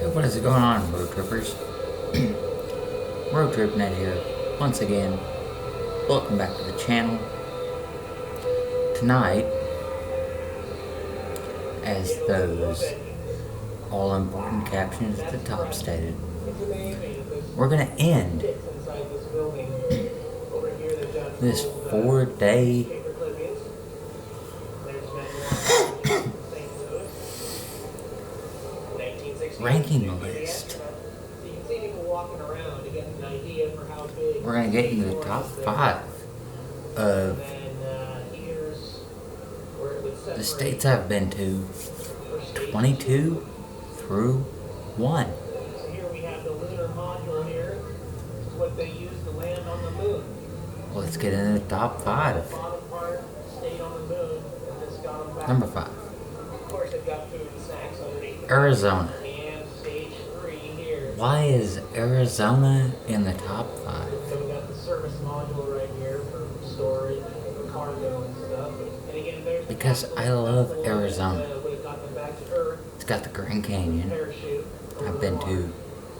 Hey, what is going on, road trippers? Road Trip Net here, once again. Welcome back to the channel. Tonight, as those all-important captions at the top stated, we're going to end this 4-day ranking list. We're going to get into the top 5 of the states I've been to, 22 through 1. Here we have the lunar module here. This is what they use to land on the moon. Let's get into the top 5. The bottom part stayed on the moon, and this got them back. Number 5. Of course, they've got food and snacks underneath. Arizona. And stage 3 here. Why is Arizona in the top 5? So we got the service module right here for storage, for cargo and stuff. And again, there's Because I love Arizona. would have got them back to Earth. It's got the Grand Canyon. Parachute. I've been to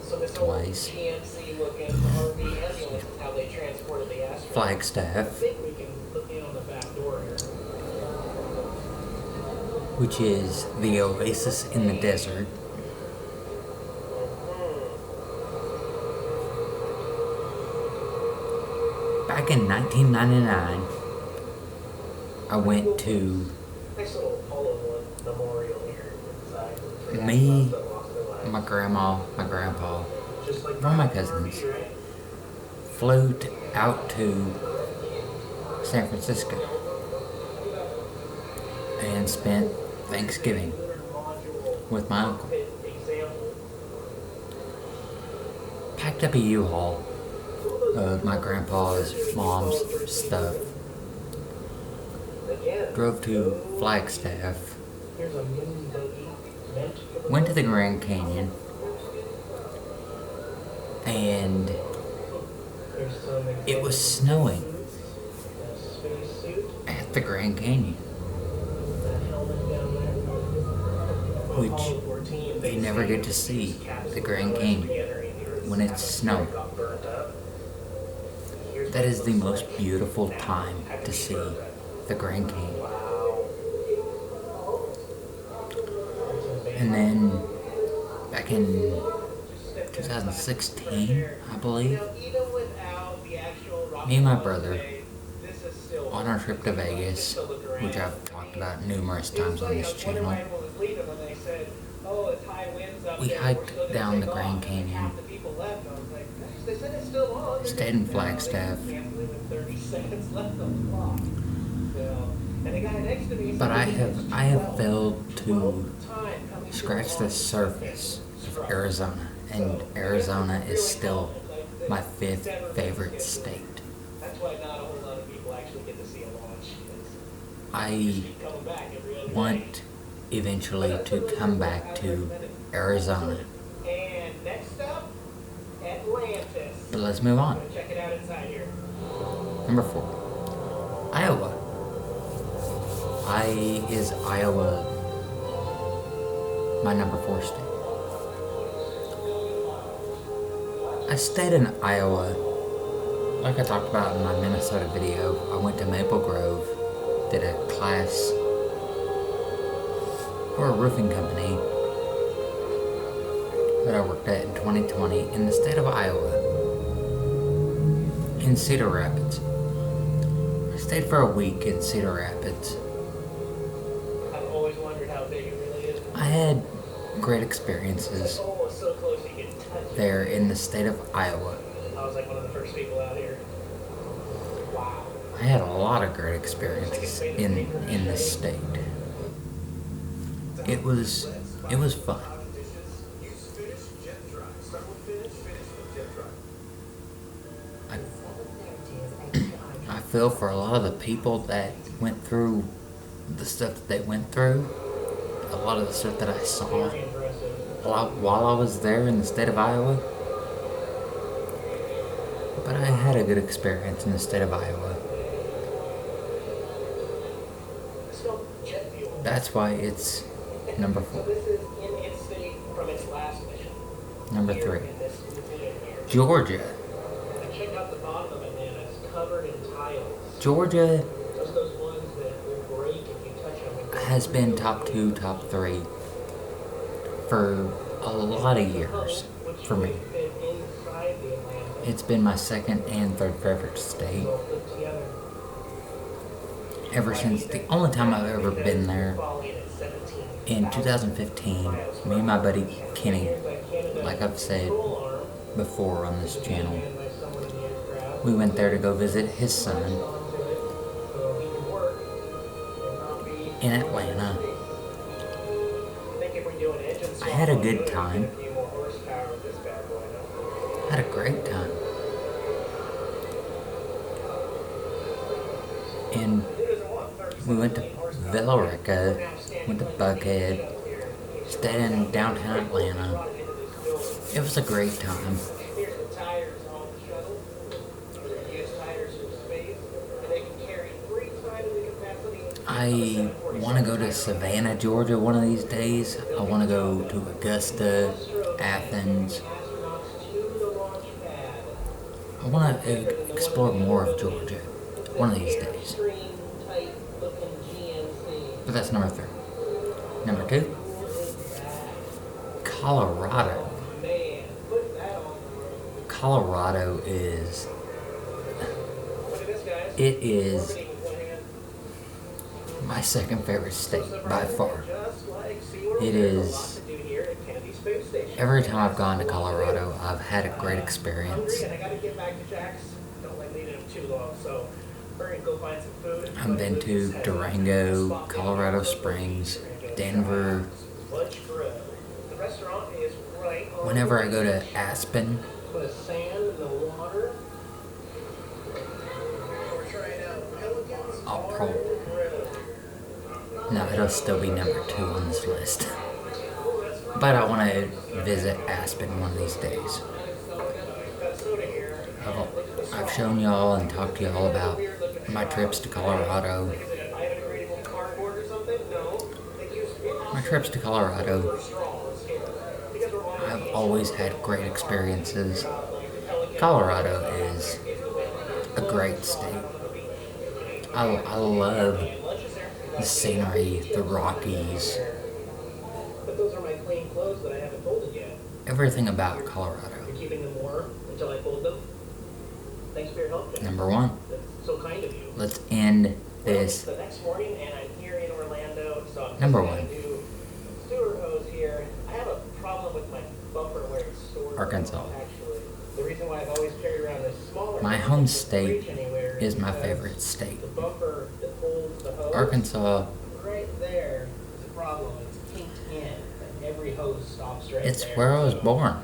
So this twice. GMC looking RV ambulance, how they transported the astronauts. I Flagstaff, think we can look in on the back door here. which is the oasis in the desert. Back in 1999, I went to Nice little Apollo 1 memorial here inside. me, my grandma, my grandpa, Just like one of my cousins, flew out to San Francisco and spent Thanksgiving with my uncle. Packed up a U-Haul of my grandpa's mom's stuff. Drove to Flagstaff. Here's a mini buggy meant for Went to the Grand Canyon. And There's some it was snowing spacesuit, at the Grand Canyon, that helmet down there. which Apollo 14, you never get to see the Grand Canyon when it's snowing. got burnt up. That is the most beautiful time to see the Grand Canyon. Wow. And then back in 2016, I believe, Even without the actual rocket me and my launch brother, stage, this is still on our trip to Vegas, which I've talked about numerous times on this channel, we hiked down the Grand Canyon, stayed in Flagstaff, but I have failed to scratch the surface of Arizona, and Arizona is still my 5th favorite state. That's why not a whole lot of people actually get to see a launch. I Coming back every other day. want eventually to come back to Arizona. And next up, Atlantis. But let's move on. Check it out inside here. Number 4. Iowa. Why is Iowa my number 4 state? I stayed in Iowa, like I talked about in my Minnesota video. I went to Maple Grove, did a class for a roofing company that I worked at in 2020 in the state of Iowa, in Cedar Rapids. I stayed for a week in Cedar Rapids. I've always wondered how big it really is. I had great experiences Almost so close you can touch it. there in the state of Iowa. I was like one of the first people out here. Wow. I had a lot of great experiences in this state. It was fun. I feel for a lot of the people that went through the stuff that they went through, a lot of the stuff that I saw Very impressive. while I was there in the state of Iowa. But I had a good experience in the state of Iowa. That's why it's number So 4. this is in its state from its last mission. Number 3, Georgia. Check out the bottom of it, man. It's covered in tiles. Georgia Just those ones that will break if you touch them. has been top 2, top 3 for a lot of years for me. It's been my second and third favorite state. Ever since the only time I've ever been there, in 2015, me and my buddy Kenny, like I've said before on this channel, we went there to go visit his son in Atlanta. I had a good time. I had a great time. And we went to Villarica, went to Buckhead, stayed in downtown Atlanta. It was a great time. I want to go to Savannah, Georgia one of these days. I want to go to Augusta, Athens. I want to explore more of Georgia one of these days. But that's number 3. Number 2, Colorado. Colorado is my second favorite state by far. It is, every time I've gone to Colorado, I've had a great experience. I've been to Durango, Colorado Springs, Denver. Whenever I go to Aspen, I'll probably, no, it'll still be number 2 on this list. But I want to visit Aspen one of these days. I've shown y'all and talked to y'all about my trips to Colorado. My trips to Colorado, I've always had great experiences. Colorado is a great state. I love the scenery, the Rockies. Everything about Colorado. Number 1. Let's end this. Number 1. Arkansas. My home state is my favorite state. Arkansas, it's where I was born.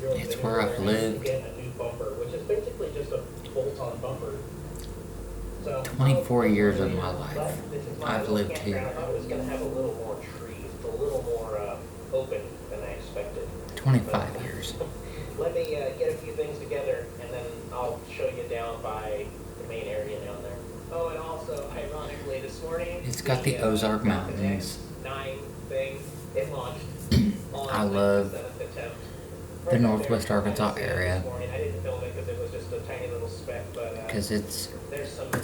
It's where I've lived. 24 years of my life, I've lived here. 25 years. Let me get a few things together, and then I'll show you down by the main area down there. Oh, and also, ironically, this morning... It's got the Ozark Mountains. It launched. I love the Northwest Arkansas area. I didn't film it because it was just a tiny little speck, but... Because it's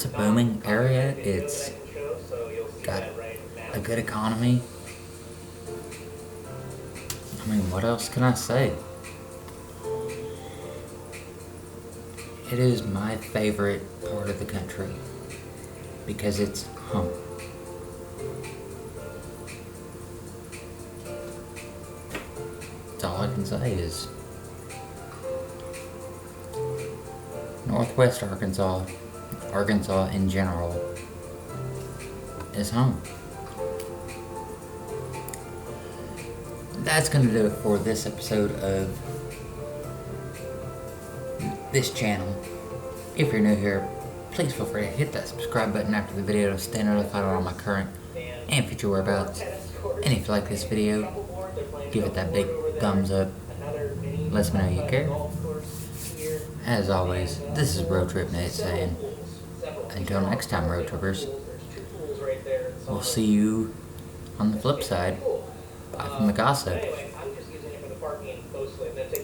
a booming area. It's got a good economy. I mean, what else can I say? It is my favorite part of the country because it's home. That's all I can say is Northwest Arkansas, Arkansas in general, is home. That's going to do it for this episode of this channel. If you're new here, please feel free to hit that subscribe button after the video to stay notified on all my current and future whereabouts. And if you like this video, give it that big thumbs up. Let me know you care. As always, this is Road Trip Nate saying, until next time, road trippers, we'll see you on the flip side. Bye from the gossip. closely. I'm going to